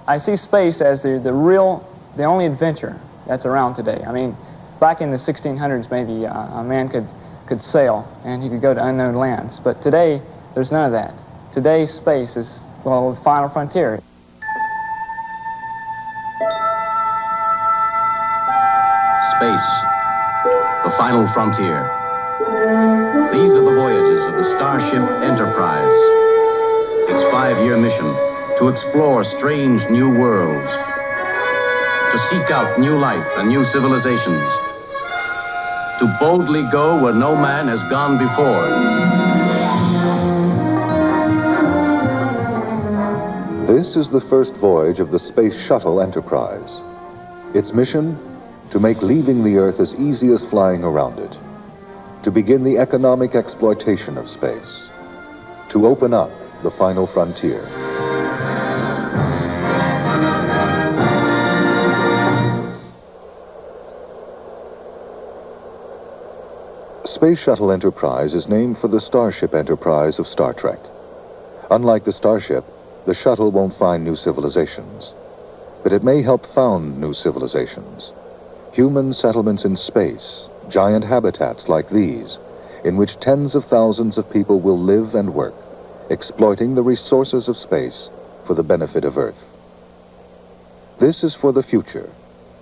I see space as the only adventure that's around today. I mean, back in the 1600s, maybe a man could sail and he could go to unknown lands. But today, there's none of that. Today, space is, well, the final frontier. Space, the final frontier. These are the voyages of the Starship Enterprise. Its 5-year mission, to explore strange new worlds, to seek out new life and new civilizations, to boldly go where no man has gone before. This is the first voyage of the Space Shuttle Enterprise. Its mission, to make leaving the Earth as easy as flying around it, to begin the economic exploitation of space, to open up the final frontier. Space Shuttle Enterprise is named for the Starship Enterprise of Star Trek. Unlike the Starship, the shuttle won't find new civilizations, but it may help found new civilizations. Human settlements in space, giant habitats like these, in which tens of thousands of people will live and work, exploiting the resources of space for the benefit of Earth. This is for the future.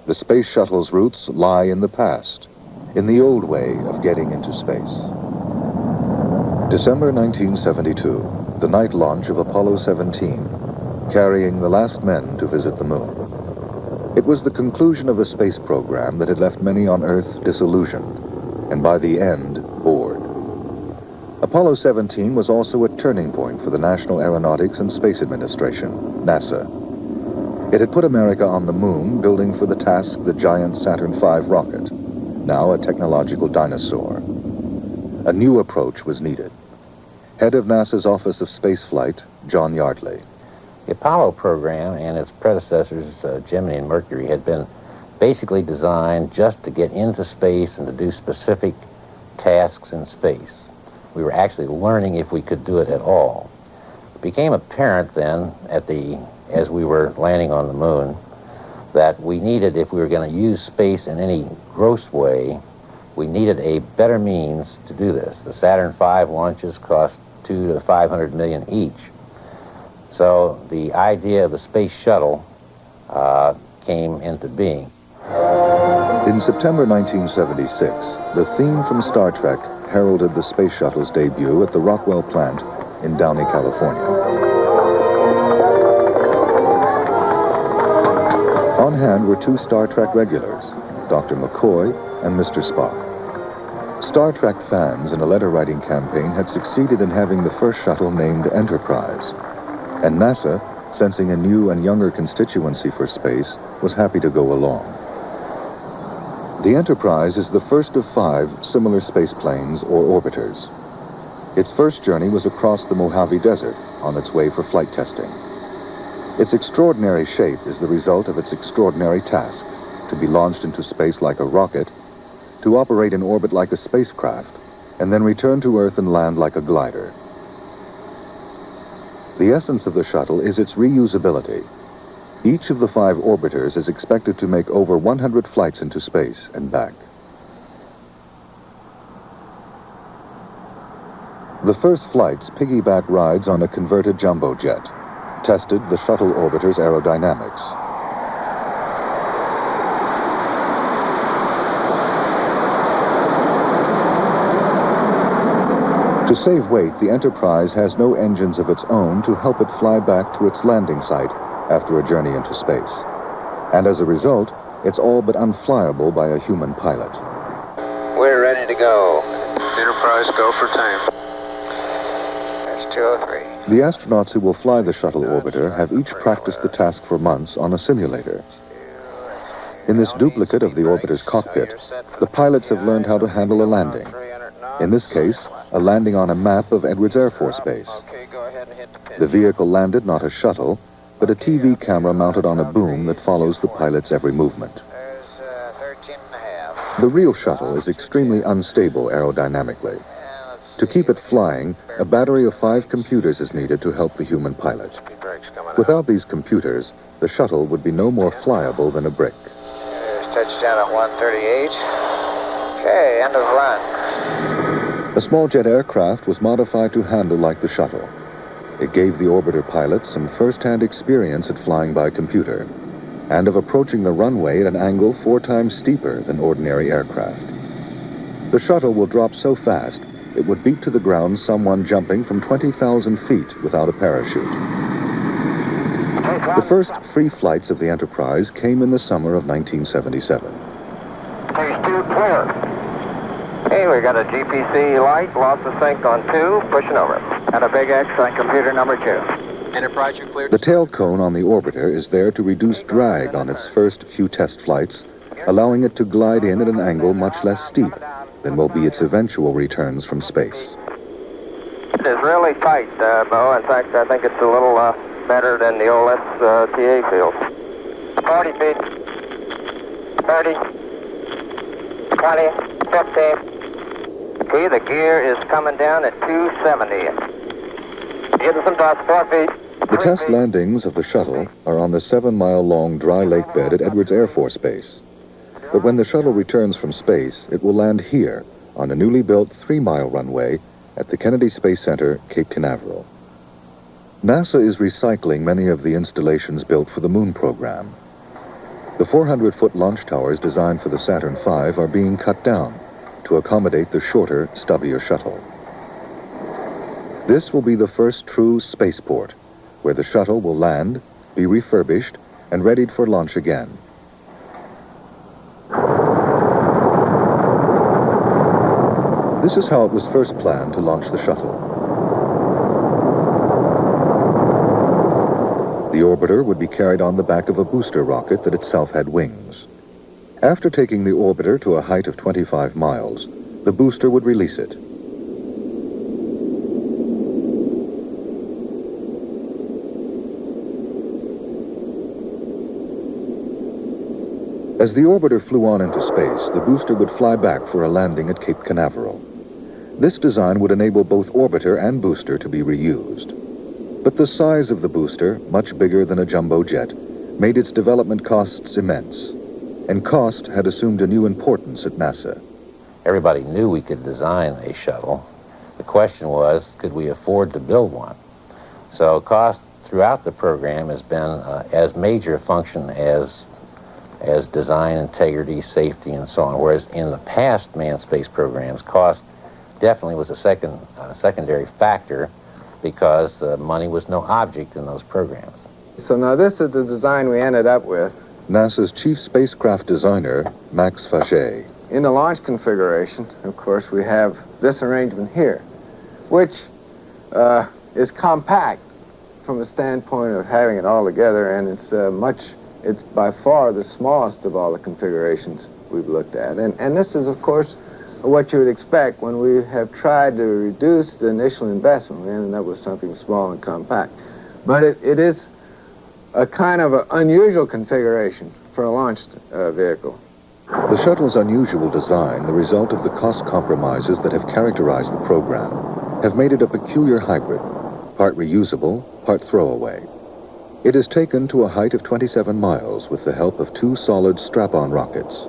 The space shuttle's roots lie in the past, in the old way of getting into space. December 1972, the night launch of Apollo 17, carrying the last men to visit the moon. It was the conclusion of a space program that had left many on Earth disillusioned, and by the end, bored. Apollo 17 was also a turning point for the National Aeronautics and Space Administration, NASA. It had put America on the moon, building for the task the giant Saturn V rocket, now a technological dinosaur. A new approach was needed. Head of NASA's Office of Spaceflight, John Yardley. The Apollo program and its predecessors, Gemini and Mercury, had been basically designed just to get into space and to do specific tasks in space. We were actually learning if we could do it at all. It became apparent then, as we were landing on the moon, that we needed, if we were going to use space in any gross way, we needed a better means to do this. The Saturn V launches cost $200 to $500 million each. So the idea of the space shuttle came into being. In September 1976, the theme from Star Trek heralded the space shuttle's debut at the Rockwell plant in Downey, California. On hand were 2 Star Trek regulars, Dr. McCoy and Mr. Spock. Star Trek fans in a letter-writing campaign had succeeded in having the first shuttle named Enterprise, and NASA, sensing a new and younger constituency for space, was happy to go along. The Enterprise is the first of 5 similar space planes or orbiters. Its first journey was across the Mojave Desert on its way for flight testing. Its extraordinary shape is the result of its extraordinary task, to be launched into space like a rocket, to operate in orbit like a spacecraft, and then return to Earth and land like a glider. The essence of the shuttle is its reusability. Each of the 5 orbiters is expected to make over 100 flights into space and back. The first flights piggyback rides on a converted jumbo jet, tested the shuttle orbiter's aerodynamics. To save weight, the Enterprise has no engines of its own to help it fly back to its landing site after a journey into space. And as a result, it's all but unflyable by a human pilot. We're ready to go. Enterprise, go for time. There's 203. The astronauts who will fly the shuttle orbiter have each practiced the task for months on a simulator. In this duplicate of the orbiter's cockpit, the pilots have learned how to handle a landing. In this case, a landing on a map of Edwards Air Force Base. The vehicle landed not a shuttle, but a TV camera mounted on a boom that follows the pilot's every movement. The real shuttle is extremely unstable aerodynamically. To keep it flying, a battery of 5 computers is needed to help the human pilot. brakes coming out. Without these computers, the shuttle would be no more flyable than a brick. There's touchdown at 138. Okay, end of run. A small jet aircraft was modified to handle like the shuttle. It gave the orbiter pilots some first-hand experience at flying by computer and of approaching the runway at an angle 4 times steeper than ordinary aircraft. The shuttle will drop so fast, it would beat to the ground someone jumping from 20,000 feet without a parachute. The first free flights of the Enterprise came in the summer of 1977. Phase 2 clear. Hey, we got a GPC light, lost the sync on 2, pushing over. And a big X on computer number 2. Enterprise, you cleared. The tail cone on the orbiter is there to reduce drag on its first few test flights, allowing it to glide in at an angle much less steep than will be its eventual returns from space. It is really tight, Bo. In fact, I think it's a little better than the old STA field. 40 feet. 30. 20. 15. Okay, the gear is coming down at 270. Give us some dust, 4 feet. The test landings of the shuttle are on the 7-mile-long dry lake bed at Edwards Air Force Base. But when the shuttle returns from space, it will land here on a newly built 3-mile runway at the Kennedy Space Center, Cape Canaveral. NASA is recycling many of the installations built for the Moon program. The 400-foot launch towers designed for the Saturn V are being cut down to accommodate the shorter, stubbier shuttle. This will be the first true spaceport, where the shuttle will land, be refurbished, and readied for launch again. This is how it was first planned to launch the shuttle. The orbiter would be carried on the back of a booster rocket that itself had wings. After taking the orbiter to a height of 25 miles, the booster would release it. As the orbiter flew on into space, the booster would fly back for a landing at Cape Canaveral. This design would enable both orbiter and booster to be reused. But the size of the booster, much bigger than a jumbo jet, made its development costs immense. And cost had assumed a new importance at NASA. Everybody knew we could design a shuttle. The question was, could we afford to build one? So cost throughout the program has been as major a function as design, integrity, safety, and so on. Whereas in the past manned space programs, cost definitely was a secondary factor because money was no object in those programs. So now this is the design we ended up with. NASA's chief spacecraft designer, Max Faget. In the launch configuration, of course, we have this arrangement here, which is compact from the standpoint of having it all together, and it's by far the smallest of all the configurations we've looked at. And this is, of course, what you would expect when we have tried to reduce the initial investment. We ended up with something small and compact. But it is a kind of an unusual configuration for a launched vehicle. The shuttle's unusual design, the result of the cost compromises that have characterized the program, have made it a peculiar hybrid, part reusable, part throwaway. It is taken to a height of 27 miles with the help of 2 solid strap-on rockets.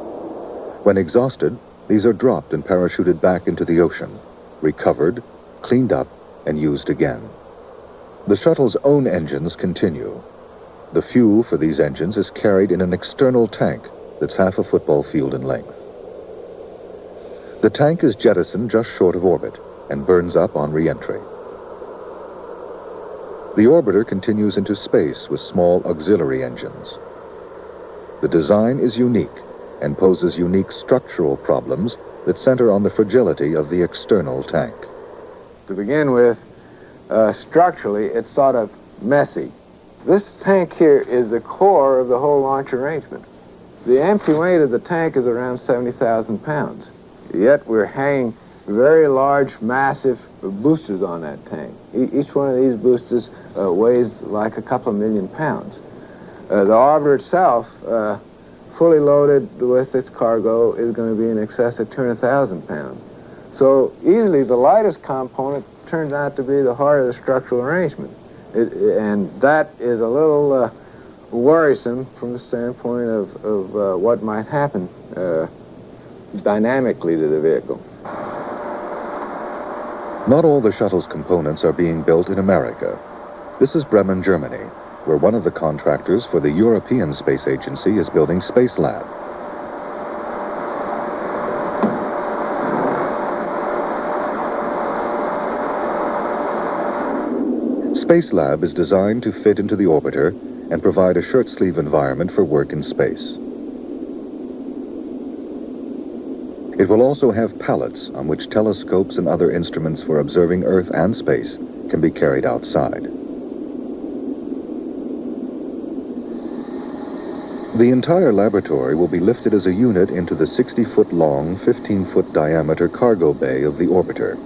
When exhausted, these are dropped and parachuted back into the ocean, recovered, cleaned up, and used again. The shuttle's own engines continue. The fuel for these engines is carried in an external tank that's half a football field in length. The tank is jettisoned just short of orbit and burns up on re-entry. The orbiter continues into space with small auxiliary engines. The design is unique and poses unique structural problems that center on the fragility of the external tank. To begin with, structurally, it's sort of messy. This tank here is the core of the whole launch arrangement. The empty weight of the tank is around 70,000 pounds. Yet we're hanging very large, massive boosters on that tank. Each one of these boosters weighs like a couple of million pounds. The orbiter itself, fully loaded with its cargo, is going to be in excess of 200,000 pounds. So easily the lightest component turns out to be the heart of the structural arrangement. And that is a little worrisome from the standpoint of what might happen dynamically to the vehicle. Not all the shuttle's components are being built in America. This is Bremen, Germany, where one of the contractors for the European Space Agency is building Space Lab. Space Lab is designed to fit into the orbiter and provide a shirt-sleeve environment for work in space. It will also have pallets on which telescopes and other instruments for observing Earth and space can be carried outside. The entire laboratory will be lifted as a unit into the 60-foot-long, 15-foot diameter cargo bay of the orbiter.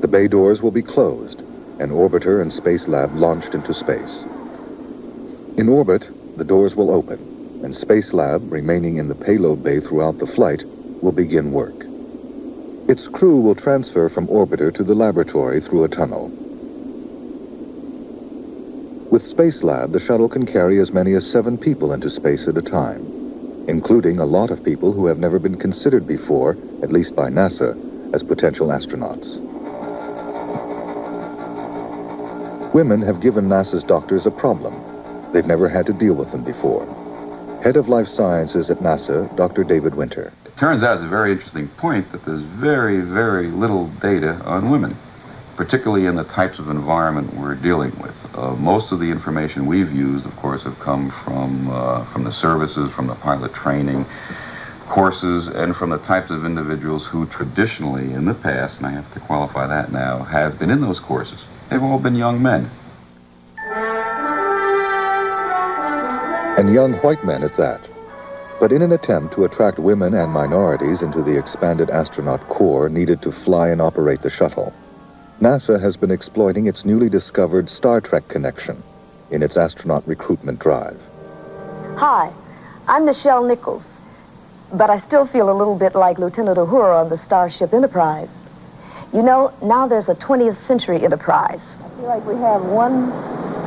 The bay doors will be closed, and orbiter and Space Lab launched into space. In orbit, the doors will open, and Space Lab, remaining in the payload bay throughout the flight, will begin work. Its crew will transfer from orbiter to the laboratory through a tunnel. With Space Lab, the shuttle can carry as many as 7 people into space at a time, including a lot of people who have never been considered before, at least by NASA, as potential astronauts. Women have given NASA's doctors a problem. They've never had to deal with them before. Head of Life Sciences at NASA, Dr. David Winter. It turns out it's a very interesting point that there's very, very little data on women, particularly in the types of environment we're dealing with. Most of the information we've used, of course, have come from the services, from the pilot training courses, and from the types of individuals who traditionally in the past, and I have to qualify that now, have been in those courses. They've all been young men. And young white men at that. But in an attempt to attract women and minorities into the expanded astronaut corps needed to fly and operate the shuttle, NASA has been exploiting its newly discovered Star Trek connection in its astronaut recruitment drive. Hi, I'm Nichelle Nichols, but I still feel a little bit like Lieutenant Uhura on the Starship Enterprise. You know, now there's a 20th century Enterprise. I feel like we have one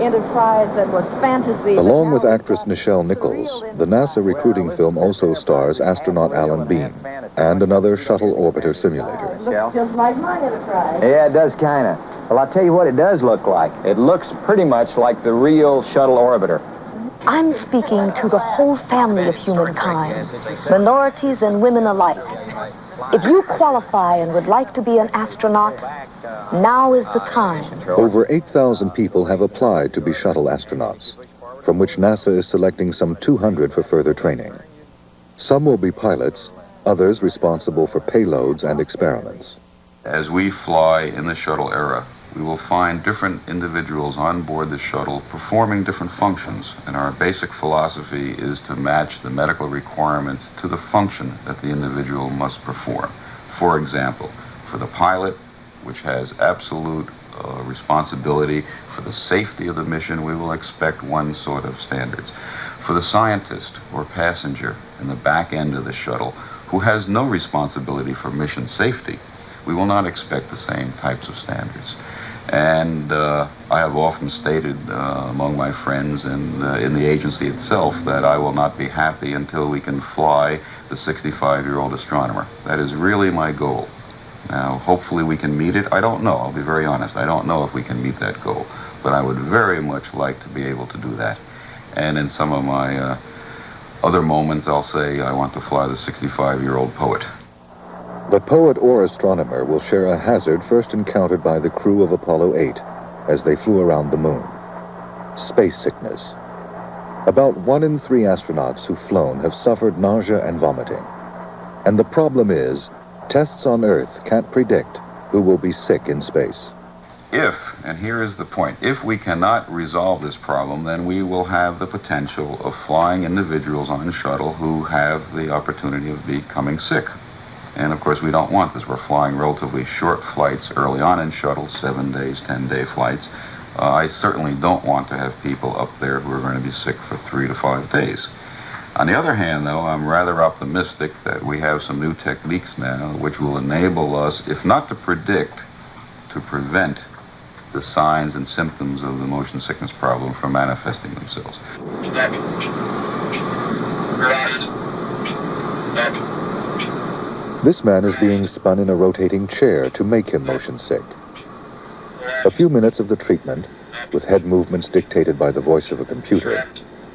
Enterprise that was fantasy. Along with actress Nichelle Nichols, the NASA recruiting film also stars astronaut Alan Bean and another shuttle orbiter simulator. It looks just like my Enterprise. Yeah, it does kind of. Well, I'll tell you what it does look like. It looks pretty much like the real shuttle orbiter. I'm speaking to the whole family of humankind, minorities and women alike. If you qualify and would like to be an astronaut, now is the time. Over 8,000 people have applied to be shuttle astronauts, from which NASA is selecting some 200 for further training. Some will be pilots, others responsible for payloads and experiments. As we fly in the shuttle era, we will find different individuals on board the shuttle performing different functions, and our basic philosophy is to match the medical requirements to the function that the individual must perform. For example, for the pilot, which has absolute responsibility for the safety of the mission, we will expect one sort of standards. For the scientist or passenger in the back end of the shuttle, who has no responsibility for mission safety, we will not expect the same types of standards. And I have often stated among my friends and in the agency itself that I will not be happy until we can fly the 65-year-old astronomer. That is really my goal. Now, hopefully we can meet it. I don't know. I'll be very honest. I don't know if we can meet that goal. But I would very much like to be able to do that. And in some of my other moments, I'll say I want to fly the 65-year-old poet. But poet or astronomer will share a hazard first encountered by the crew of Apollo 8 as they flew around the moon: space sickness. About 1 in 3 astronauts who've flown have suffered nausea and vomiting. And the problem is, tests on Earth can't predict who will be sick in space. If, and here is the point, if we cannot resolve this problem, then we will have the potential of flying individuals on shuttle who have the opportunity of becoming sick. And of course, we don't want this. We're flying relatively short flights early on in shuttle, 7 days, 10-day flights. I certainly don't want to have people up there who are going to be sick for 3 to 5 days. On the other hand, though, I'm rather optimistic that we have some new techniques now which will enable us, if not to predict, to prevent the signs and symptoms of the motion sickness problem from manifesting themselves. This man is being spun in a rotating chair to make him motion sick. A few minutes of the treatment, with head movements dictated by the voice of a computer,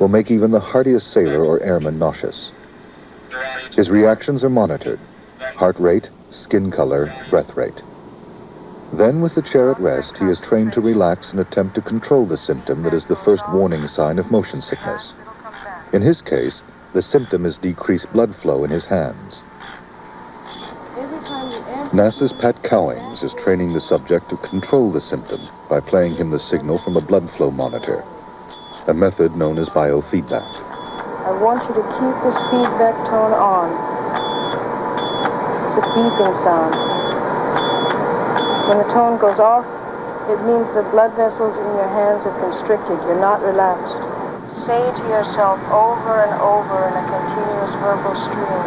will make even the hardiest sailor or airman nauseous. His reactions are monitored: heart rate, skin color, breath rate. Then, with the chair at rest, he is trained to relax and attempt to control the symptom that is the first warning sign of motion sickness. In his case, the symptom is decreased blood flow in his hands. NASA's Pat Cowings is training the subject to control the symptom by playing him the signal from a blood flow monitor, a method known as biofeedback. I want you to keep this feedback tone on. It's a beeping sound. When the tone goes off, it means the blood vessels in your hands have constricted. You're not relaxed. Say to yourself over and over in a continuous verbal stream,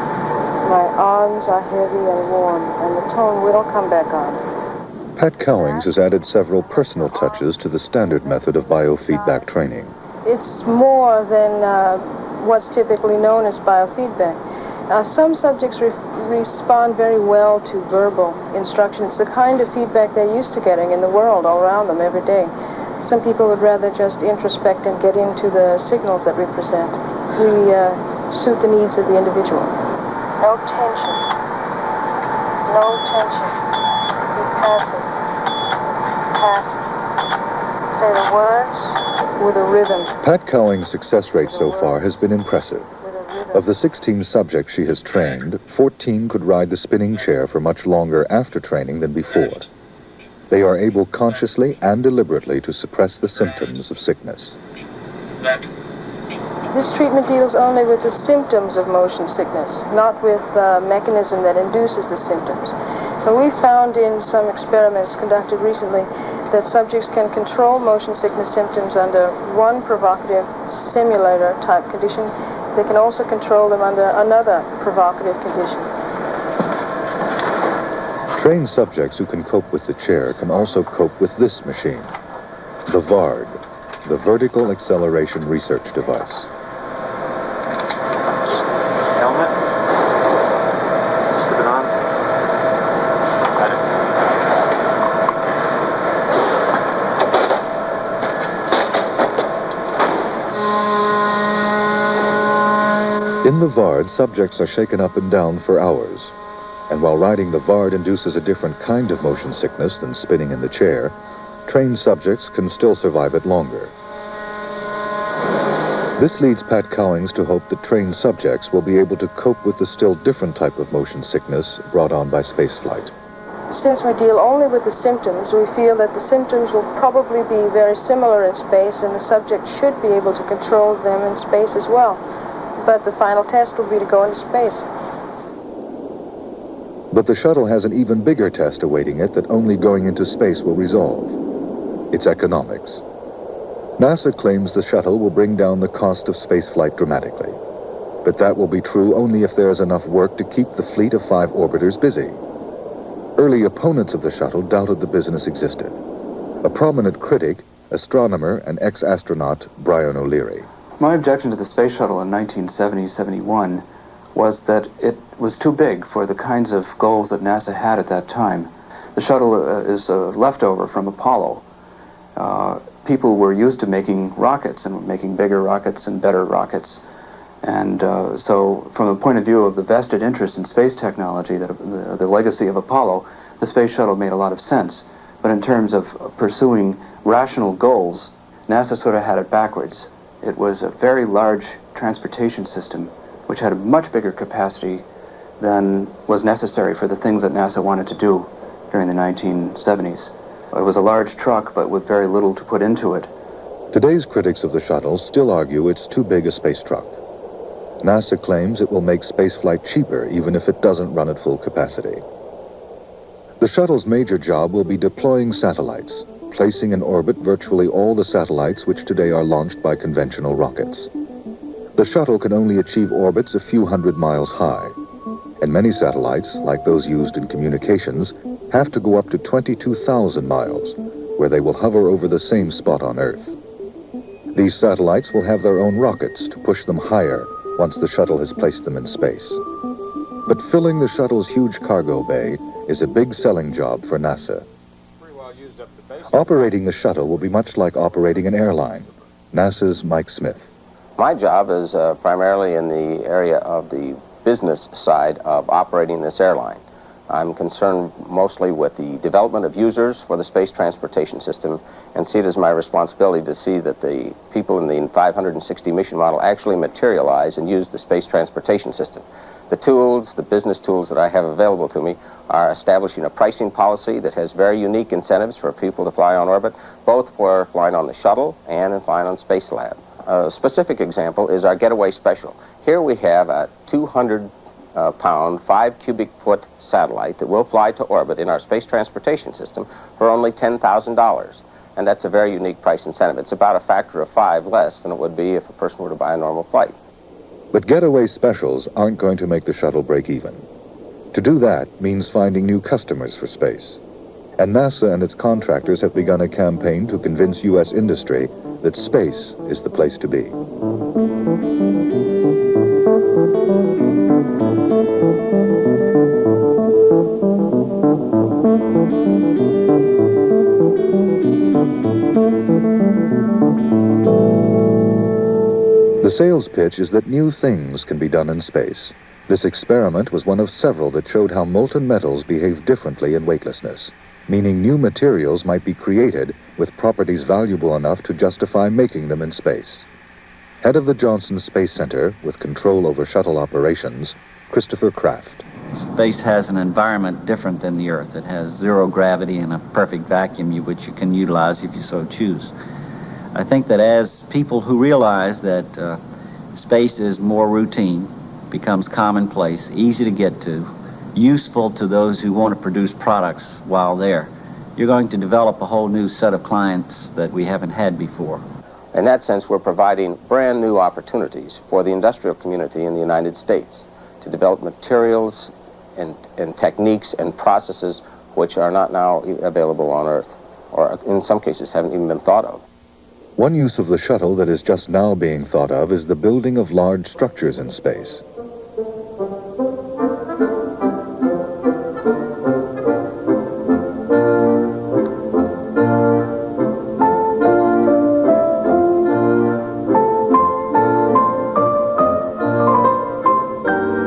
my arms are heavy and warm, and the tone will come back on. Pat Cowings has added several personal touches to the standard method of biofeedback training. It's more than what's typically known as biofeedback. Some subjects respond very well to verbal instruction. It's the kind of feedback they're used to getting in the world all around them every day. Some people would rather just introspect and get into the signals that we present. We suit the needs of the individual. No tension. No tension. Be passive. Passive. Say the words with a rhythm. Pat Cowing's success rate so far has been impressive. Of the 16 subjects she has trained, 14 could ride the spinning chair for much longer after training than before. They are able consciously and deliberately to suppress the symptoms of sickness. This treatment deals only with the symptoms of motion sickness, not with the mechanism that induces the symptoms. But we found in some experiments conducted recently that subjects can control motion sickness symptoms under one provocative simulator type condition. They can also control them under another provocative condition. Trained subjects who can cope with the chair can also cope with this machine, the VARD, the Vertical Acceleration Research Device. Helmet. Slip it on. Got it. In the VARD, subjects are shaken up and down for hours. And while riding the VARD induces a different kind of motion sickness than spinning in the chair, trained subjects can still survive it longer. This leads Pat Cowings to hope that trained subjects will be able to cope with the still different type of motion sickness brought on by spaceflight. Since we deal only with the symptoms, we feel that the symptoms will probably be very similar in space, and the subject should be able to control them in space as well. But the final test will be to go into space. But the shuttle has an even bigger test awaiting it that only going into space will resolve. Its economics. NASA claims the shuttle will bring down the cost of spaceflight dramatically. But that will be true only if there is enough work to keep the fleet of 5 orbiters busy. Early opponents of the shuttle doubted the business existed. A prominent critic, astronomer, and ex-astronaut Brian O'Leary. My objection to the space shuttle in 1970-71 was that it was too big for the kinds of goals that NASA had at that time. The shuttle is a leftover from Apollo. People were used to making rockets and making bigger rockets and better rockets. And so from the point of view of the vested interest in space technology, the legacy of Apollo, the space shuttle made a lot of sense. But in terms of pursuing rational goals, NASA sort of had it backwards. It was a very large transportation system which had a much bigger capacity than was necessary for the things that NASA wanted to do during the 1970s. It was a large truck, but with very little to put into it. Today's critics of the shuttle still argue it's too big a space truck. NASA claims it will make spaceflight cheaper even if it doesn't run at full capacity. The shuttle's major job will be deploying satellites, placing in orbit virtually all the satellites which today are launched by conventional rockets. The shuttle can only achieve orbits a few hundred miles high, and many satellites, like those used in communications, have to go up to 22,000 miles, where they will hover over the same spot on Earth. These satellites will have their own rockets to push them higher once the shuttle has placed them in space. But filling the shuttle's huge cargo bay is a big selling job for NASA. Operating the shuttle will be much like operating an airline. NASA's Mike Smith. My job is primarily in the area of the business side of operating this airline. I'm concerned mostly with the development of users for the space transportation system and see it as my responsibility to see that the people in the 560 mission model actually materialize and use the space transportation system. The tools, the business tools that I have available to me are establishing a pricing policy that has very unique incentives for people to fly on orbit, both for flying on the shuttle and in flying on Space Lab. A specific example is our Getaway Special. Here we have a 200-pound, 5 cubic foot satellite that will fly to orbit in our space transportation system for only $10,000. And that's a very unique price incentive. It's about a factor of 5 less than it would be if a person were to buy a normal flight. But Getaway Specials aren't going to make the shuttle break even. To do that means finding new customers for space. And NASA and its contractors have begun a campaign to convince U.S. industry that space is the place to be. The sales pitch is that new things can be done in space. This experiment was one of several that showed how molten metals behave differently in weightlessness, meaning new materials might be created with properties valuable enough to justify making them in space. Head of the Johnson Space Center with control over shuttle operations, Christopher Kraft. Space has an environment different than the Earth. It has zero gravity and a perfect vacuum which you can utilize if you so choose. I think that as people who realize that space is more routine, becomes commonplace, easy to get to, useful to those who want to produce products while there, you're going to develop a whole new set of clients that we haven't had before. In that sense, we're providing brand new opportunities for the industrial community in the United States to develop materials and techniques and processes which are not now available on Earth, or in some cases haven't even been thought of. One use of the shuttle that is just now being thought of is the building of large structures in space.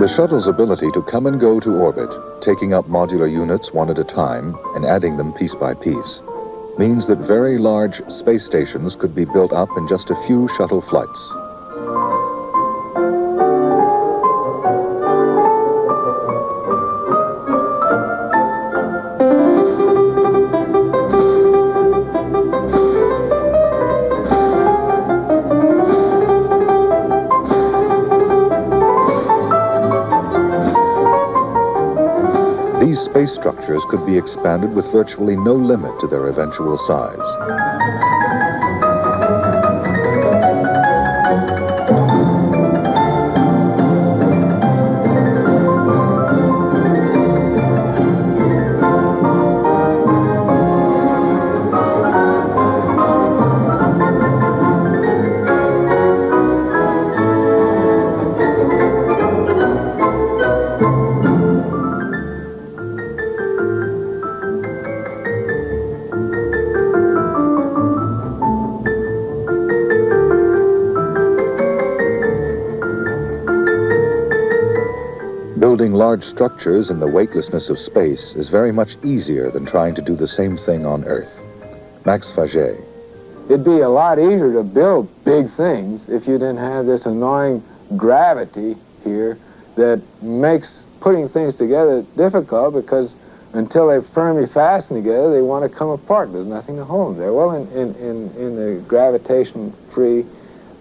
The shuttle's ability to come and go to orbit, taking up modular units one at a time and adding them piece by piece, means that very large space stations could be built up in just a few shuttle flights. These space structures could be expanded with virtually no limit to their eventual size. Building large structures in the weightlessness of space is very much easier than trying to do the same thing on Earth. Max Faget. It'd be a lot easier to build big things if you didn't have this annoying gravity here that makes putting things together difficult, because until they're firmly fastened together, they want to come apart. There's nothing to hold them there. Well, in the gravitation-free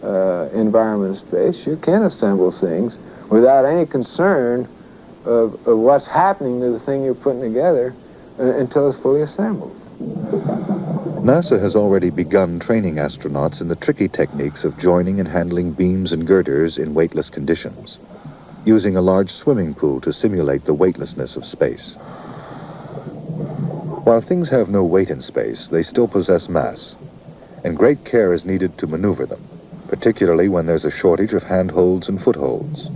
environment of space, you can assemble things without any concern of what's happening to the thing you're putting together until it's fully assembled. NASA has already begun training astronauts in the tricky techniques of joining and handling beams and girders in weightless conditions, using a large swimming pool to simulate the weightlessness of space. While things have no weight in space, they still possess mass, and great care is needed to maneuver them, particularly when there's a shortage of handholds and footholds.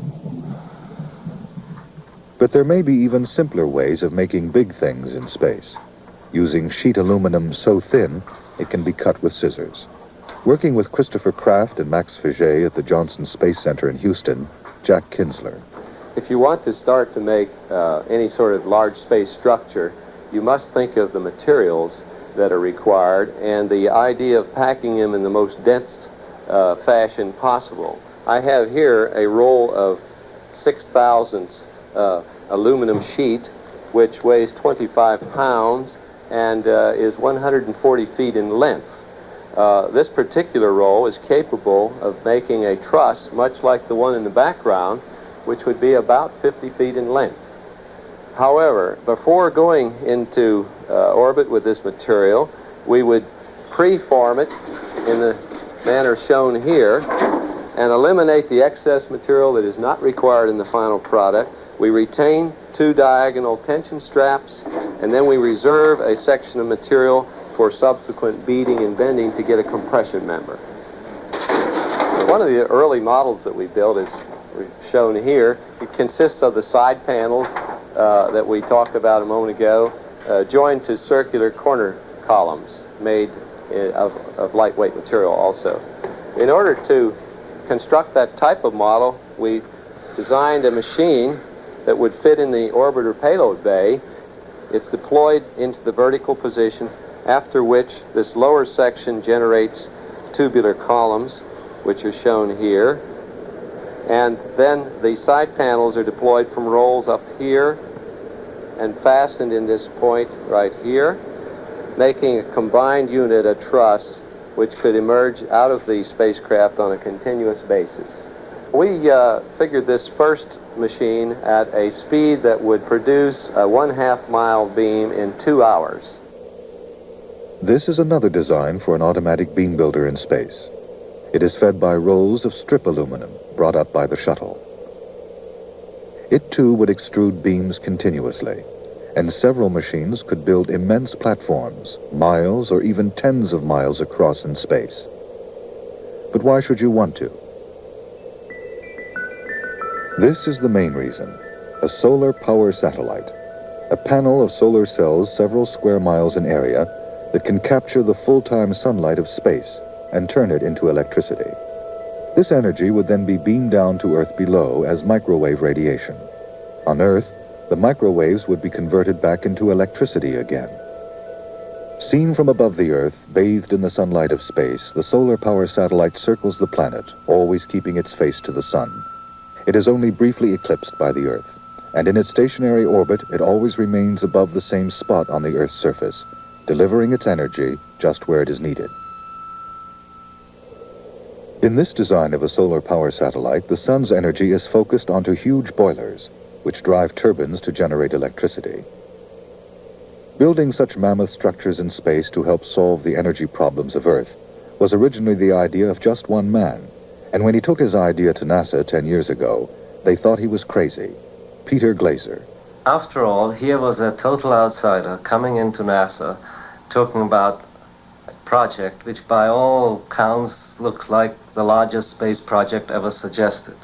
But there may be even simpler ways of making big things in space, using sheet aluminum so thin it can be cut with scissors. Working with Christopher Kraft and Max Faget at the Johnson Space Center in Houston, Jack Kinsler. If you want to start to make any sort of large space structure, you must think of the materials that are required and the idea of packing them in the most dense fashion possible. I have here a roll of 6,000 aluminum sheet, which weighs 25 pounds and is 140 feet in length. This particular roll is capable of making a truss much like the one in the background, which would be about 50 feet in length. However, before going into orbit with this material, we would preform it in the manner shown here and eliminate the excess material that is not required in the final product. We retain 2 diagonal tension straps, and then we reserve a section of material for subsequent beating and bending to get a compression member. One of the early models that we built is shown here. It consists of the side panels that we talked about a moment ago, joined to circular corner columns made of lightweight material also. In order to construct that type of model, we designed a machine that would fit in the orbiter payload bay. It's deployed into the vertical position, after which this lower section generates tubular columns, which are shown here. And then the side panels are deployed from rolls up here and fastened in this point right here, making a combined unit, a truss, which could emerge out of the spacecraft on a continuous basis. We figured this first machine at a speed that would produce a 1/2 mile beam in 2 hours. This is another design for an automatic beam builder in space. It is fed by rolls of strip aluminum brought up by the shuttle. It too would extrude beams continuously, and several machines could build immense platforms, miles or even tens of miles across in space. But why should you want to? This is the main reason: a solar power satellite, a panel of solar cells several square miles in area that can capture the full-time sunlight of space and turn it into electricity. This energy would then be beamed down to Earth below as microwave radiation. On Earth, the microwaves would be converted back into electricity again. Seen from above the Earth, bathed in the sunlight of space, the solar power satellite circles the planet, always keeping its face to the sun. It is only briefly eclipsed by the Earth, and in its stationary orbit, it always remains above the same spot on the Earth's surface, delivering its energy just where it is needed. In this design of a solar power satellite, the sun's energy is focused onto huge boilers, which drive turbines to generate electricity. Building such mammoth structures in space to help solve the energy problems of Earth was originally the idea of just one man, and when he took his idea to NASA 10 years ago, they thought he was crazy. Peter Glaser. After all, here was a total outsider coming into NASA, talking about a project which by all counts looks like the largest space project ever suggested.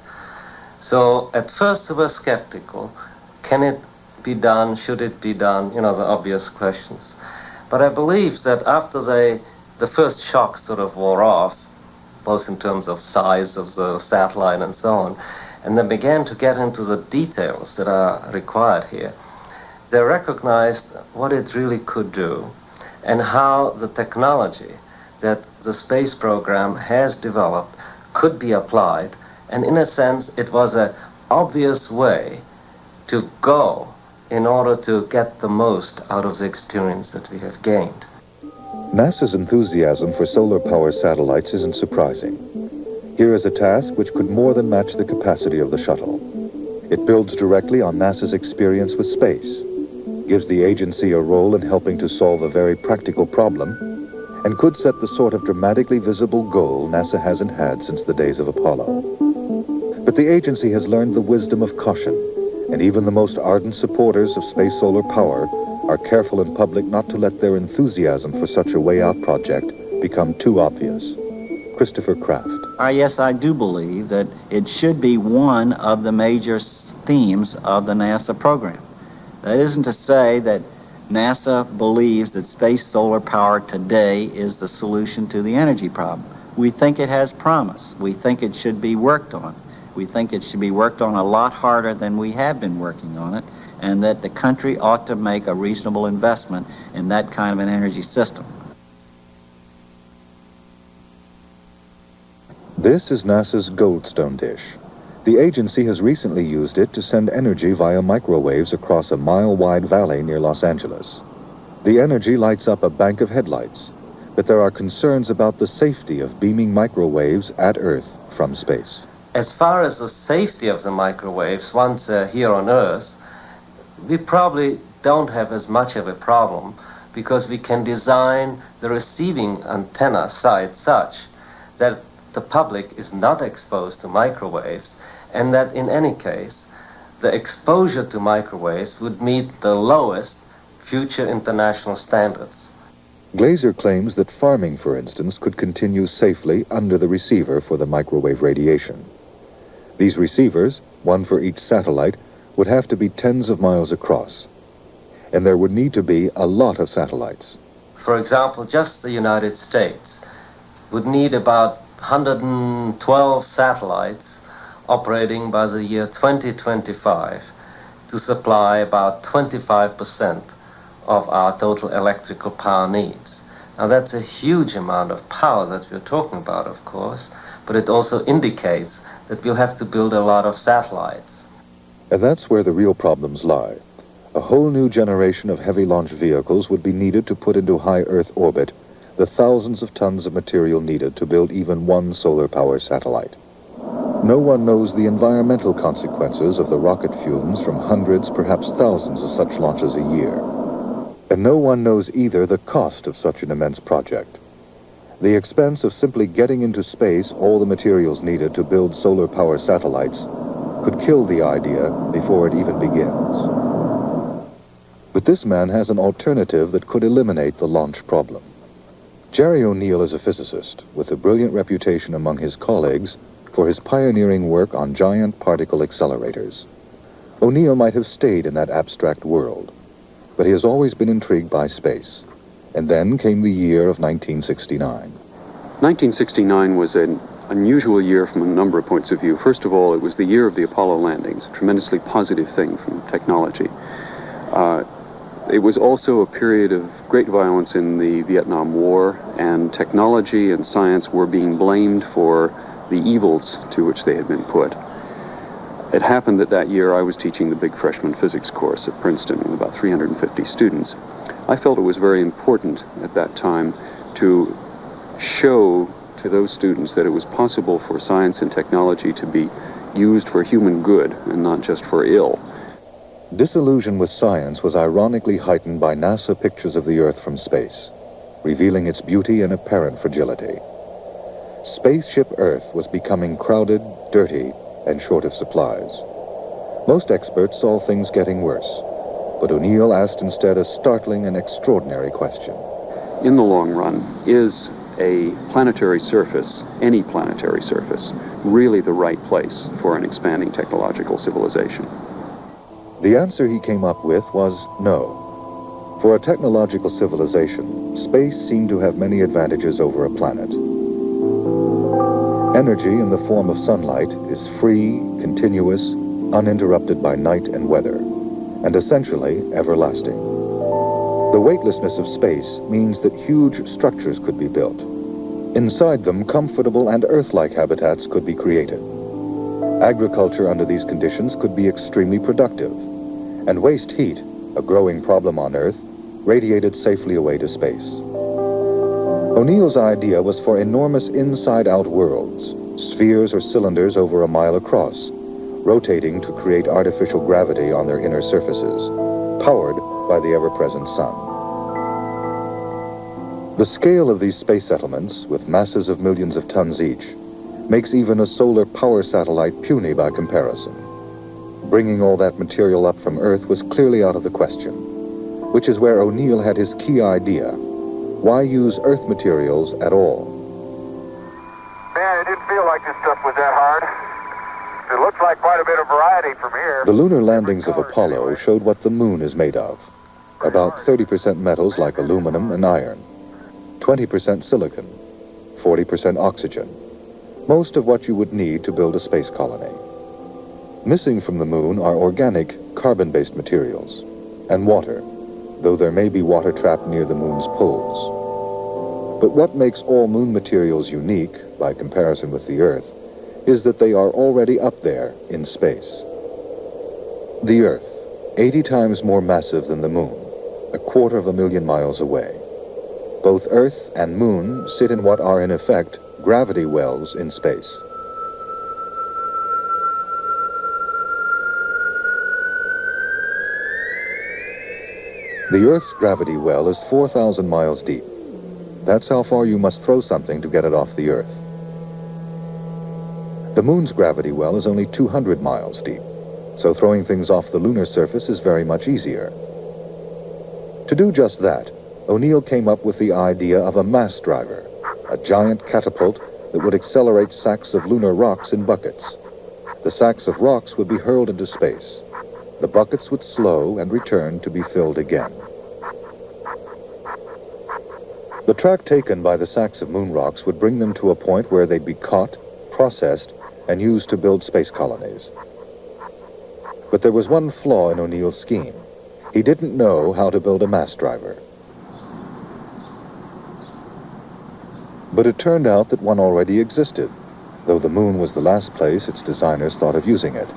So at first they were skeptical. Can it be done? Should it be done? You know, the obvious questions. But I believe that after the first shock sort of wore off, both in terms of size of the satellite and so on, and they began to get into the details that are required here, they recognized what it really could do and how the technology that the space program has developed could be applied. And in a sense, it was an obvious way to go in order to get the most out of the experience that we have gained. NASA's enthusiasm for solar power satellites isn't surprising. Here is a task which could more than match the capacity of the shuttle. It builds directly on NASA's experience with space, gives the agency a role in helping to solve a very practical problem, and could set the sort of dramatically visible goal NASA hasn't had since the days of Apollo. But the agency has learned the wisdom of caution, and even the most ardent supporters of space solar power are careful in public not to let their enthusiasm for such a way-out project become too obvious. Christopher Kraft. Yes, I do believe that it should be one of the major themes of the NASA program. That isn't to say that NASA believes that space solar power today is the solution to the energy problem. We think it has promise. We think it should be worked on. We think it should be worked on a lot harder than we have been working on it, and that the country ought to make a reasonable investment in that kind of an energy system. This is NASA's Goldstone dish. The agency has recently used it to send energy via microwaves across a mile-wide valley near Los Angeles. The energy lights up a bank of headlights, but there are concerns about the safety of beaming microwaves at Earth from space. As far as the safety of the microwaves, once they're here on Earth, we probably don't have as much of a problem because we can design the receiving antenna site such that the public is not exposed to microwaves, and that in any case, the exposure to microwaves would meet the lowest future international standards. Glaser claims that farming, for instance, could continue safely under the receiver for the microwave radiation. These receivers, one for each satellite, would have to be tens of miles across, and there would need to be a lot of satellites. For example, just the United States would need about 112 satellites operating by the year 2025 to supply about 25% of our total electrical power needs. Now that's a huge amount of power that we're talking about, of course, but it also indicates that we'll have to build a lot of satellites. And that's where the real problems lie. A whole new generation of heavy launch vehicles would be needed to put into high Earth orbit the thousands of tons of material needed to build even one solar power satellite. No one knows the environmental consequences of the rocket fumes from hundreds, perhaps thousands of such launches a year. And no one knows either the cost of such an immense project. The expense of simply getting into space all the materials needed to build solar power satellites could kill the idea before it even begins. But this man has an alternative that could eliminate the launch problem. Jerry O'Neill is a physicist with a brilliant reputation among his colleagues for his pioneering work on giant particle accelerators. O'Neill might have stayed in that abstract world, but he has always been intrigued by space. And then came the year of 1969. 1969 was an unusual year from a number of points of view. First of all, it was the year of the Apollo landings, a tremendously positive thing from technology. It was also a period of great violence in the Vietnam War, and technology and science were being blamed for the evils to which they had been put. It happened that year I was teaching the big freshman physics course at Princeton with about 350 students. I felt it was very important at that time to show to those students that it was possible for science and technology to be used for human good and not just for ill. Disillusion with science was ironically heightened by NASA pictures of the Earth from space, revealing its beauty and apparent fragility. Spaceship Earth was becoming crowded, dirty, and short of supplies. Most experts saw things getting worse, but O'Neill asked instead a startling and extraordinary question. In the long run, is a planetary surface, any planetary surface, really the right place for an expanding technological civilization? The answer he came up with was no. For a technological civilization, space seemed to have many advantages over a planet. Energy in the form of sunlight is free, continuous, uninterrupted by night and weather, and essentially everlasting. The weightlessness of space means that huge structures could be built. Inside them, comfortable and Earth-like habitats could be created. Agriculture under these conditions could be extremely productive, and waste heat, a growing problem on Earth, radiated safely away to space. O'Neill's idea was for enormous inside-out worlds, spheres or cylinders over a mile across, rotating to create artificial gravity on their inner surfaces, powered by the ever-present sun. The scale of these space settlements, with masses of millions of tons each, makes even a solar power satellite puny by comparison. Bringing all that material up from Earth was clearly out of the question. which is where O'Neill had his key idea. Why use Earth materials at all? Man, it didn't feel like this stuff was that hard. It looks like quite a bit of variety from here. The lunar landings of Apollo showed what the moon is made of. About 30% metals like aluminum and iron, 20% silicon, 40% oxygen. Most of what you would need to build a space colony. Missing from the moon are organic, carbon-based materials, and water, though there may be water trapped near the moon's poles. But what makes all moon materials unique, by comparison with the Earth, is that they are already up there in space. The Earth, 80 times more massive than the moon, 250,000 miles away. Both Earth and moon sit in what are in effect gravity wells in space. The Earth's gravity well is 4,000 miles deep. That's how far you must throw something to get it off the Earth. The moon's gravity well is only 200 miles deep, so throwing things off the lunar surface is very much easier. To do just that, O'Neill came up with the idea of a mass driver, a giant catapult that would accelerate sacks of lunar rocks in buckets. The sacks of rocks would be hurled into space. The buckets would slow and return to be filled again. The track taken by the sacks of moon rocks would bring them to a point where they'd be caught, processed, and used to build space colonies. But there was one flaw in O'Neill's scheme. He didn't know how to build a mass driver. But it turned out that one already existed, though the moon was the last place its designers thought of using it,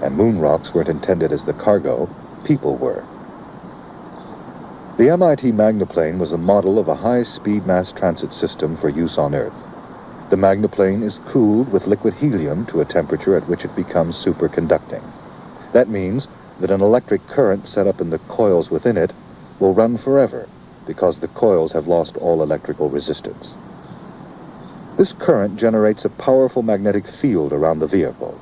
and moon rocks weren't intended as the cargo, people were. The MIT Magnaplane was a model of a high-speed mass transit system for use on Earth. The Magnaplane is cooled with liquid helium to a temperature at which it becomes superconducting. That means that an electric current set up in the coils within it will run forever because the coils have lost all electrical resistance. This current generates a powerful magnetic field around the vehicle.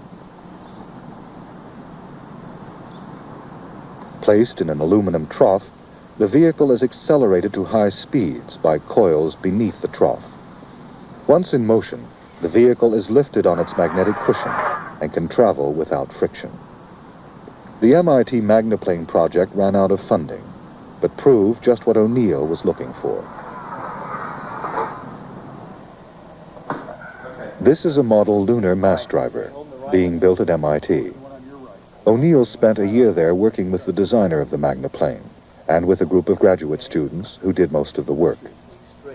Placed in an aluminum trough, the vehicle is accelerated to high speeds by coils beneath the trough. Once in motion, the vehicle is lifted on its magnetic cushion and can travel without friction. The MIT Magnaplane project ran out of funding, but proved just what O'Neill was looking for. This is a model lunar mass driver being built at MIT. O'Neill spent a year there working with the designer of the Magnaplane and with a group of graduate students who did most of the work.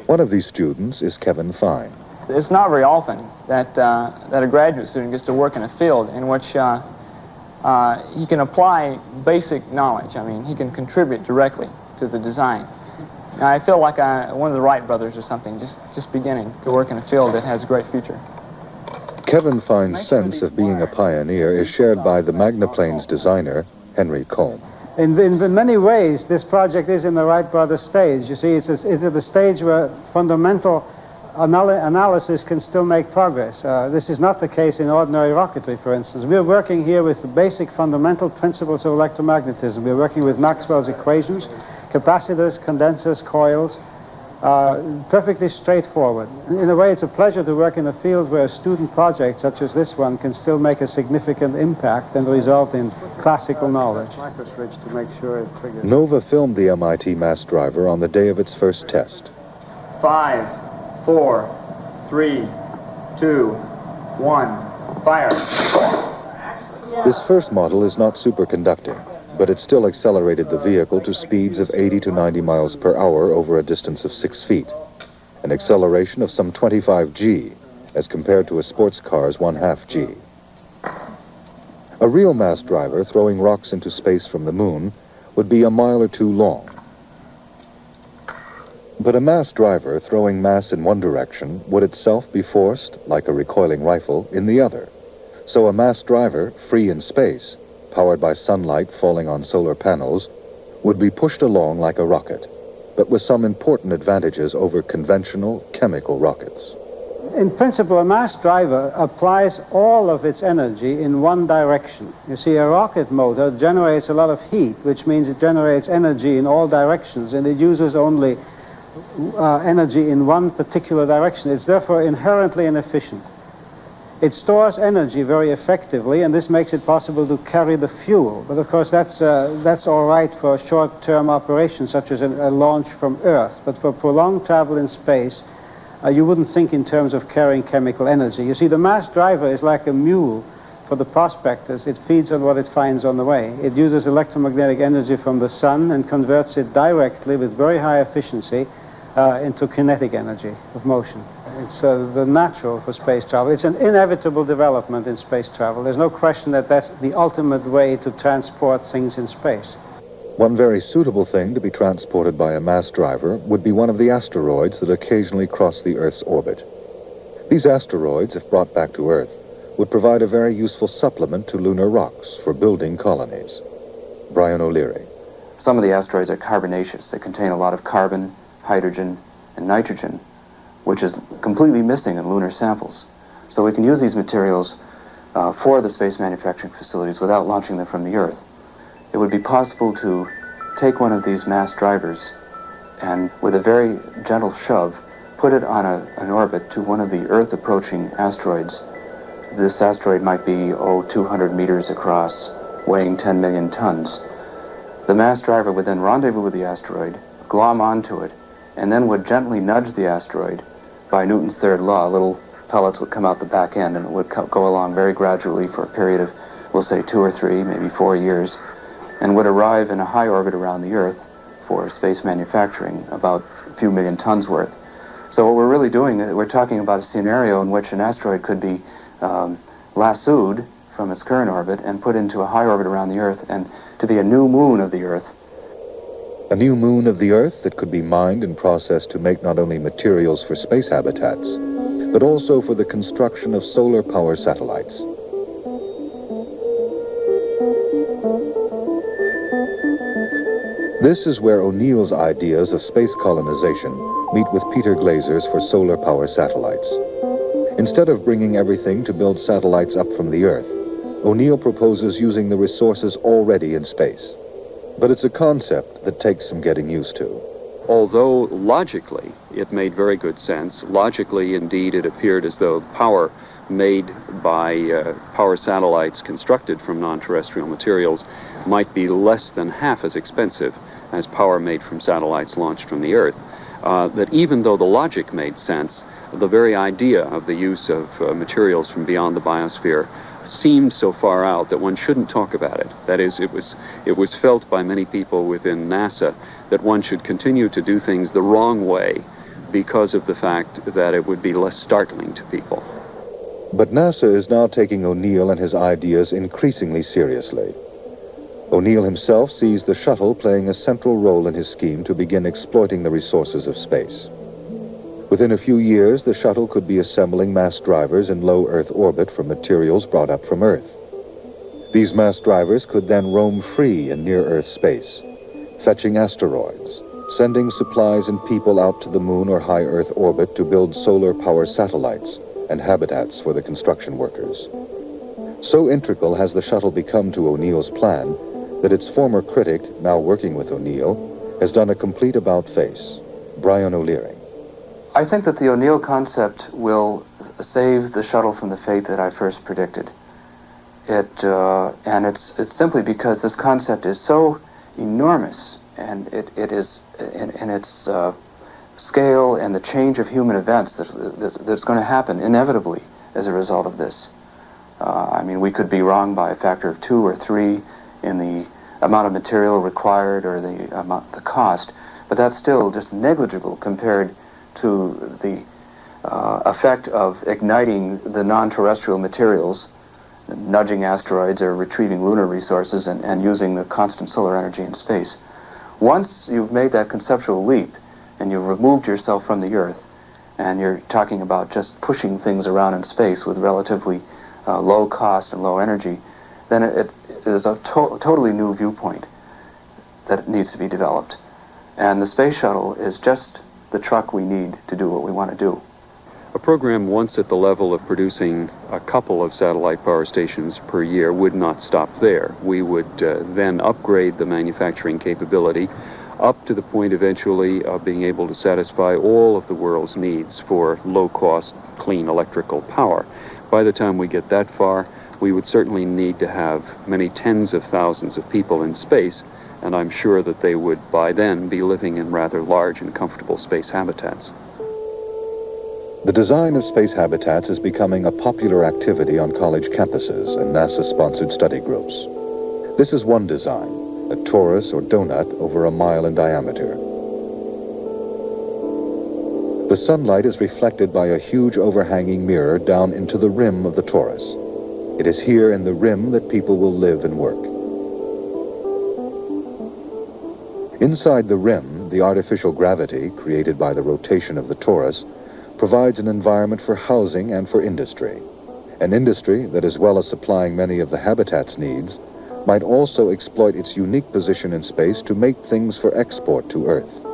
One of these students is Kevin Fine. It's not very often that a graduate student gets to work in a field in which he can apply basic knowledge. I mean, he can contribute directly to the design. Now, I feel like one of the Wright brothers or something, just beginning to work in a field that has a great future. Kevin Fine's sense of being a pioneer is shared by the Magnaplane's designer, Henry Combe. In many ways, this project is in the Wright brothers stage. You see, it's at the stage where fundamental analysis can still make progress. This is not the case in ordinary rocketry, for instance. We're working here with the basic fundamental principles of electromagnetism. We're working with Maxwell's equations, capacitors, condensers, coils, perfectly straightforward. In a way, it's a pleasure to work in a field where a student project such as this one can still make a significant impact and result in classical knowledge. Microswitch to make sure it triggers. Nova filmed the MIT mass driver on the day of its first test. 5, 4, 3, 2, 1, fire. This first model is not superconducting, but it still accelerated the vehicle to speeds of 80 to 90 miles per hour over a distance of 6 feet, an acceleration of some 25 G, as compared to a sports car's 1/2 G. A real mass driver throwing rocks into space from the moon would be a mile or two long. But a mass driver throwing mass in one direction would itself be forced, like a recoiling rifle, in the other. So a mass driver, free in space, powered by sunlight falling on solar panels, would be pushed along like a rocket, but with some important advantages over conventional chemical rockets. In principle, a mass driver applies all of its energy in one direction. You see, a rocket motor generates a lot of heat, which means it generates energy in all directions, and it uses only energy in one particular direction. It's therefore inherently inefficient. It stores energy very effectively, and this makes it possible to carry the fuel. But of course, that's all right for short-term operations, such as a launch from Earth. But for prolonged travel in space, you wouldn't think in terms of carrying chemical energy. You see, the mass driver is like a mule for the prospectors. It feeds on what it finds on the way. It uses electromagnetic energy from the sun and converts it directly with very high efficiency into kinetic energy of motion. It's the natural for space travel. It's an inevitable development in space travel. There's no question that that's the ultimate way to transport things in space. One very suitable thing to be transported by a mass driver would be one of the asteroids that occasionally cross the Earth's orbit. These asteroids, if brought back to Earth, would provide a very useful supplement to lunar rocks for building colonies. Brian O'Leary. Some of the asteroids are carbonaceous. They contain a lot of carbon, hydrogen, and nitrogen, which is completely missing in lunar samples. So we can use these materials for the space manufacturing facilities without launching them from the Earth. It would be possible to take one of these mass drivers and, with a very gentle shove, put it on an orbit to one of the Earth-approaching asteroids. This asteroid might be, 200 meters across, weighing 10 million tons. The mass driver would then rendezvous with the asteroid, glom onto it, and then would gently nudge the asteroid by Newton's third law. Little pellets would come out the back end, and it would go along very gradually for a period of, we'll say, 2 or 3, maybe 4 years, and would arrive in a high orbit around the Earth for space manufacturing, about a few million tons worth. So what we're really doing, we're talking about a scenario in which an asteroid could be lassoed from its current orbit and put into a high orbit around the Earth, and to be a new moon of the Earth. A new moon of the Earth that could be mined and processed to make not only materials for space habitats, but also for the construction of solar power satellites. This is where O'Neill's ideas of space colonization meet with Peter Glazer's for solar power satellites. Instead of bringing everything to build satellites up from the Earth, O'Neill proposes using the resources already in space. But it's a concept that takes some getting used to. Although logically it made very good sense, logically indeed it appeared as though power made by power satellites constructed from non-terrestrial materials might be less than half as expensive as power made from satellites launched from the Earth. That even though the logic made sense, the very idea of the use of materials from beyond the biosphere seemed so far out that one shouldn't talk about it. That is, it was felt by many people within NASA that one should continue to do things the wrong way because of the fact that it would be less startling to people. But NASA is now taking O'Neill and his ideas increasingly seriously. O'Neill himself sees the shuttle playing a central role in his scheme to begin exploiting the resources of space. Within a few years, the shuttle could be assembling mass drivers in low Earth orbit from materials brought up from Earth. These mass drivers could then roam free in near-Earth space, fetching asteroids, sending supplies and people out to the moon or high Earth orbit to build solar power satellites and habitats for the construction workers. So integral has the shuttle become to O'Neill's plan that its former critic, now working with O'Neill, has done a complete about-face. Brian O'Leary. I think that the O'Neill concept will save the shuttle from the fate that I first predicted. And it's simply because this concept is so enormous, and it is in its scale and the change of human events that's going to happen inevitably as a result of this. I mean, we could be wrong by a factor of 2 or 3 in the amount of material required or the cost, but that's still just negligible compared to the effect of igniting the non-terrestrial materials, nudging asteroids or retrieving lunar resources and using the constant solar energy in space. Once you've made that conceptual leap and you've removed yourself from the Earth and you're talking about just pushing things around in space with relatively low cost and low energy, then it is a totally new viewpoint that needs to be developed. And the space shuttle is just the truck we need to do what we want to do. A program once at the level of producing a couple of satellite power stations per year would not stop there. We would then upgrade the manufacturing capability up to the point eventually of being able to satisfy all of the world's needs for low-cost, clean electrical power. By the time we get that far, we would certainly need to have many tens of thousands of people in space, and I'm sure that they would by then be living in rather large and comfortable space habitats. The design of space habitats is becoming a popular activity on college campuses and NASA-sponsored study groups. This is one design, a torus or donut over a mile in diameter. The sunlight is reflected by a huge overhanging mirror down into the rim of the torus. It is here in the rim that people will live and work. Inside the rim, the artificial gravity, created by the rotation of the torus, provides an environment for housing and for industry. An industry that, as well as supplying many of the habitat's needs, might also exploit its unique position in space to make things for export to Earth.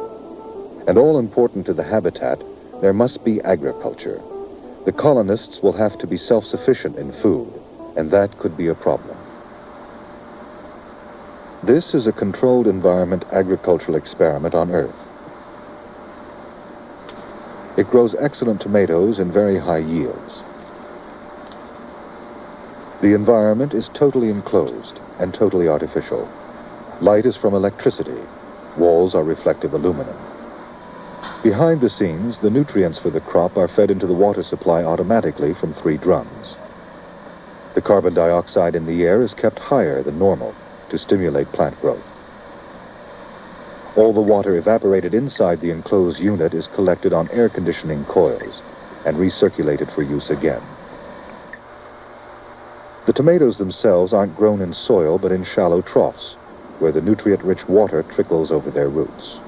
And all important to the habitat, there must be agriculture. The colonists will have to be self-sufficient in food, and that could be a problem. This is a controlled environment agricultural experiment on Earth. It grows excellent tomatoes in very high yields. The environment is totally enclosed and totally artificial. Light is from electricity. Walls are reflective aluminum. Behind the scenes, the nutrients for the crop are fed into the water supply automatically from 3 drums. The carbon dioxide in the air is kept higher than normal to stimulate plant growth. All the water evaporated inside the enclosed unit is collected on air conditioning coils and recirculated for use again. The tomatoes themselves aren't grown in soil but in shallow troughs, where the nutrient-rich water trickles over their roots.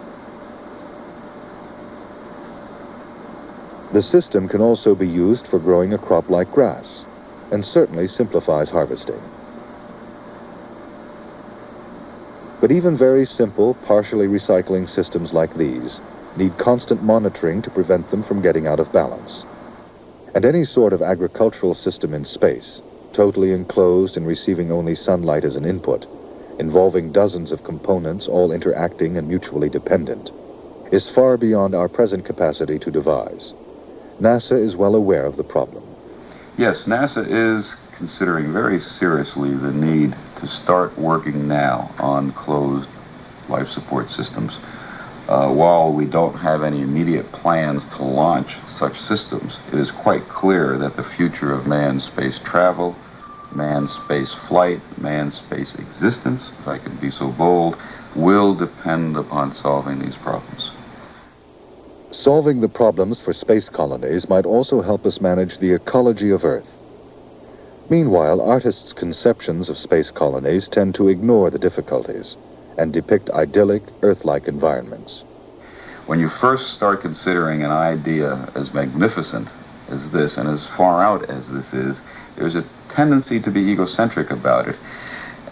The system can also be used for growing a crop like grass, and certainly simplifies harvesting. But even very simple, partially recycling systems like these need constant monitoring to prevent them from getting out of balance. And any sort of agricultural system in space, totally enclosed and receiving only sunlight as an input, involving dozens of components all interacting and mutually dependent, is far beyond our present capacity to devise. NASA is well aware of the problem. Yes, NASA is considering very seriously the need to start working now on closed life support systems. While we don't have any immediate plans to launch such systems, it is quite clear that the future of manned space travel, manned space flight, manned space existence, if I can be so bold, will depend upon solving these problems. Solving the problems for space colonies might also help us manage the ecology of Earth. Meanwhile, artists' conceptions of space colonies tend to ignore the difficulties and depict idyllic, Earth-like environments. When you first start considering an idea as magnificent as this and as far out as this is, there's a tendency to be egocentric about it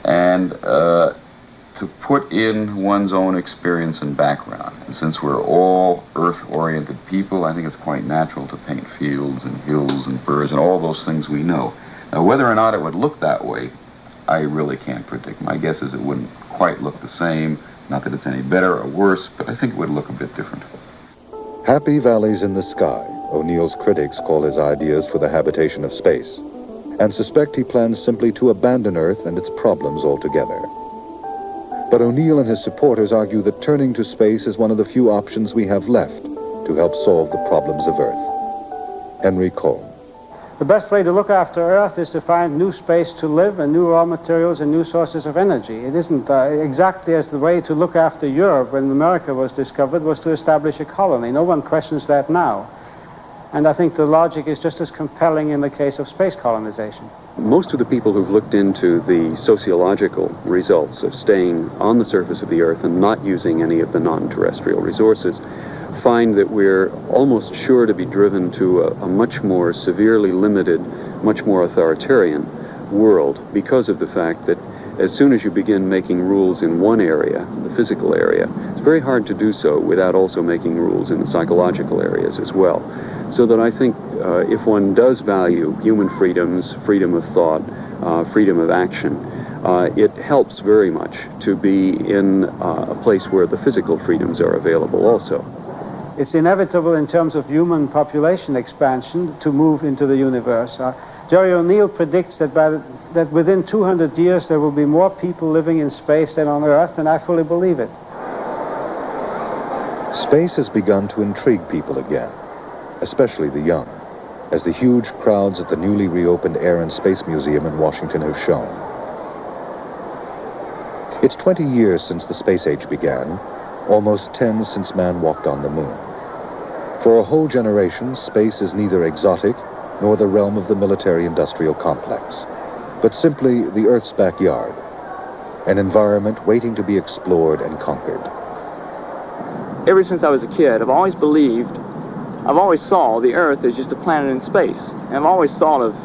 and to put in one's own experience and background. And since we're all Earth-oriented people, I think it's quite natural to paint fields and hills and birds and all those things we know. Now, whether or not it would look that way, I really can't predict. My guess is it wouldn't quite look the same. Not that it's any better or worse, but I think it would look a bit different. Happy valleys in the sky, O'Neill's critics call his ideas for the habitation of space, and suspect he plans simply to abandon Earth and its problems altogether. But O'Neill and his supporters argue that turning to space is one of the few options we have left to help solve the problems of Earth. Henry Cohn. The best way to look after Earth is to find new space to live and new raw materials and new sources of energy. It isn't exactly as the way to look after Europe when America was discovered was to establish a colony. No one questions that now. And I think the logic is just as compelling in the case of space colonization. Most of the people who've looked into the sociological results of staying on the surface of the Earth and not using any of the non-terrestrial resources find that we're almost sure to be driven to a much more severely limited, much more authoritarian world because of the fact that as soon as you begin making rules in one area, the physical area, it's very hard to do so without also making rules in the psychological areas as well. So that I think if one does value human freedoms, freedom of thought, freedom of action, it helps very much to be in a place where the physical freedoms are available also. It's inevitable in terms of human population expansion to move into the universe. Jerry O'Neill predicts that within 200 years there will be more people living in space than on Earth, and I fully believe it. Space has begun to intrigue people again, especially the young, as the huge crowds at the newly reopened Air and Space Museum in Washington have shown. It's 20 years since the space age began, almost 10 since man walked on the moon. For a whole generation, space is neither exotic nor the realm of the military-industrial complex, but simply the Earth's backyard, an environment waiting to be explored and conquered. Ever since I was a kid, I've always saw the Earth as just a planet in space. And I've always thought of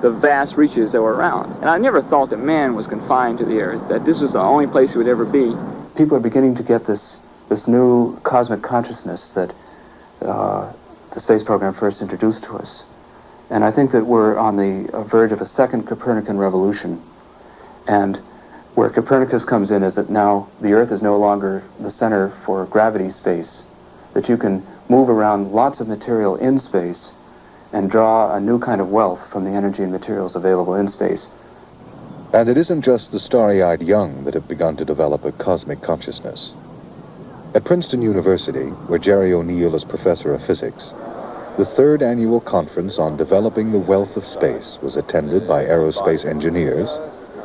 the vast reaches that were around. And I never thought that man was confined to the Earth, that this was the only place he would ever be. People are beginning to get this new cosmic consciousness that the space program first introduced to us. And I think that we're on the verge of a second Copernican revolution. And where Copernicus comes in is that now the Earth is no longer the center for gravity space, that you can move around lots of material in space and draw a new kind of wealth from the energy and materials available in space. And it isn't just the starry-eyed young that have begun to develop a cosmic consciousness. At Princeton University, where Jerry O'Neill is professor of physics, the third annual conference on developing the wealth of space was attended by aerospace engineers,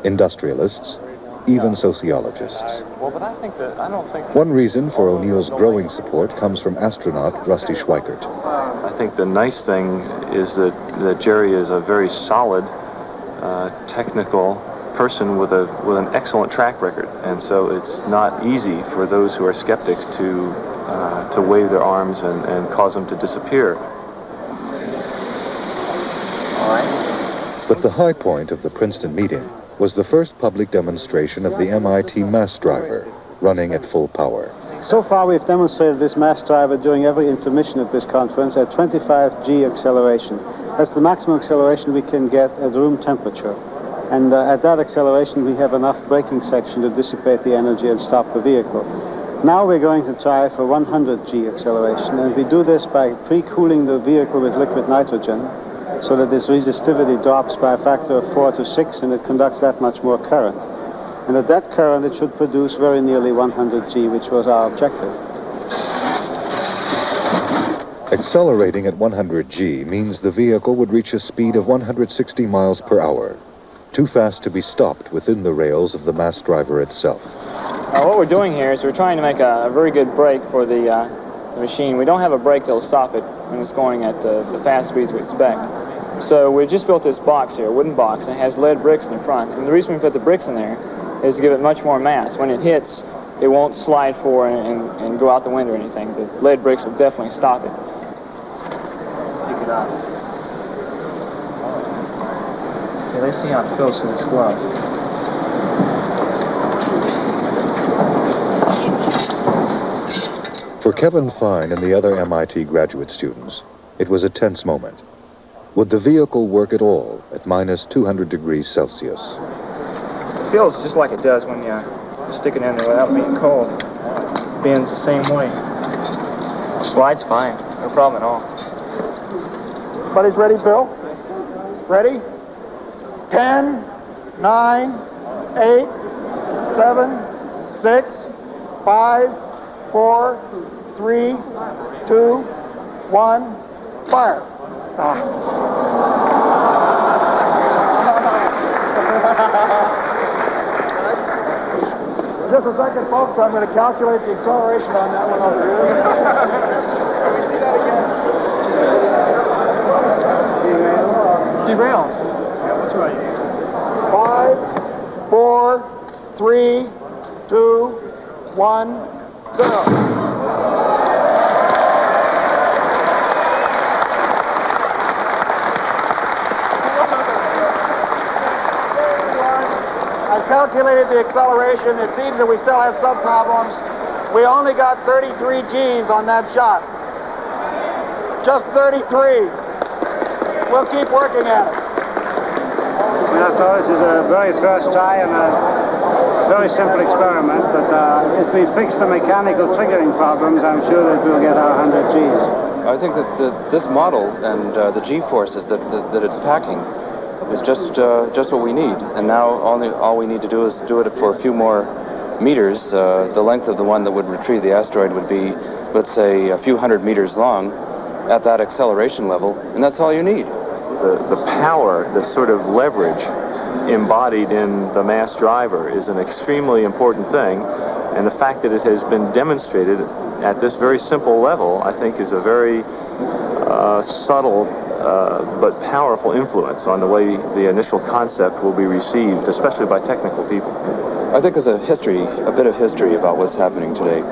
industrialists, even sociologists. One reason for O'Neill's growing support comes from astronaut Rusty Schweikert. I think the nice thing is that Jerry is a very solid, technical person with an excellent track record, and so it's not easy for those who are skeptics to wave their arms and cause them to disappear. But the high point of the Princeton meeting was the first public demonstration of the MIT mass driver, running at full power. So far we've demonstrated this mass driver during every intermission at this conference at 25 G acceleration. That's the maximum acceleration we can get at room temperature. And at that acceleration we have enough braking section to dissipate the energy and stop the vehicle. Now we're going to try for 100 G acceleration, and we do this by pre-cooling the vehicle with liquid nitrogen so that its resistivity drops by a factor of 4 to 6, and it conducts that much more current. And at that current it should produce very nearly 100 G, which was our objective. Accelerating at 100 G means the vehicle would reach a speed of 160 miles per hour, too fast to be stopped within the rails of the mass driver itself. What we're doing here is we're trying to make a very good brake for the machine. We don't have a brake that will stop it when it's going at the fast speeds we expect. So we just built this box here, a wooden box, and it has lead bricks in the front. And the reason we put the bricks in there is to give it much more mass. When it hits, it won't slide forward and go out the window or anything. The lead bricks will definitely stop it. Pick it up. Okay, let's see how it feels through this glove. For Kevin Fine and the other MIT graduate students, it was a tense moment. Would the vehicle work at all at minus 200 degrees Celsius? It feels just like it does when you stick it in there without being cold. It bends the same way. It slides fine, no problem at all. Everybody's ready, Bill? Ready? 10, 9, 8, 7, 6, 5, 4, 3, 2, 1, fire. Just a second, folks. I'm going to calculate the acceleration on that one over here. Can we see that again? Derail. Yeah, what's right? 5, 4, 3, 2, 1, 0. calculated the acceleration. It seems that we still have some problems. We only got 33 Gs on that shot. Just 33. We'll keep working at it. After all, this is a very first try and a very simple experiment, but if we fix the mechanical triggering problems, I'm sure that we'll get our 100 Gs. I think that this model and the G-forces that it's packing is just what we need. And now all we need to do is do it for a few more meters. The length of the one that would retrieve the asteroid would be, let's say, a few hundred meters long at that acceleration level, and that's all you need. The power, the sort of leverage embodied in the mass driver is an extremely important thing, and the fact that it has been demonstrated at this very simple level, I think, is a very subtle but powerful influence on the way the initial concept will be received, especially by technical people. I think there's a bit of history about what's happening today.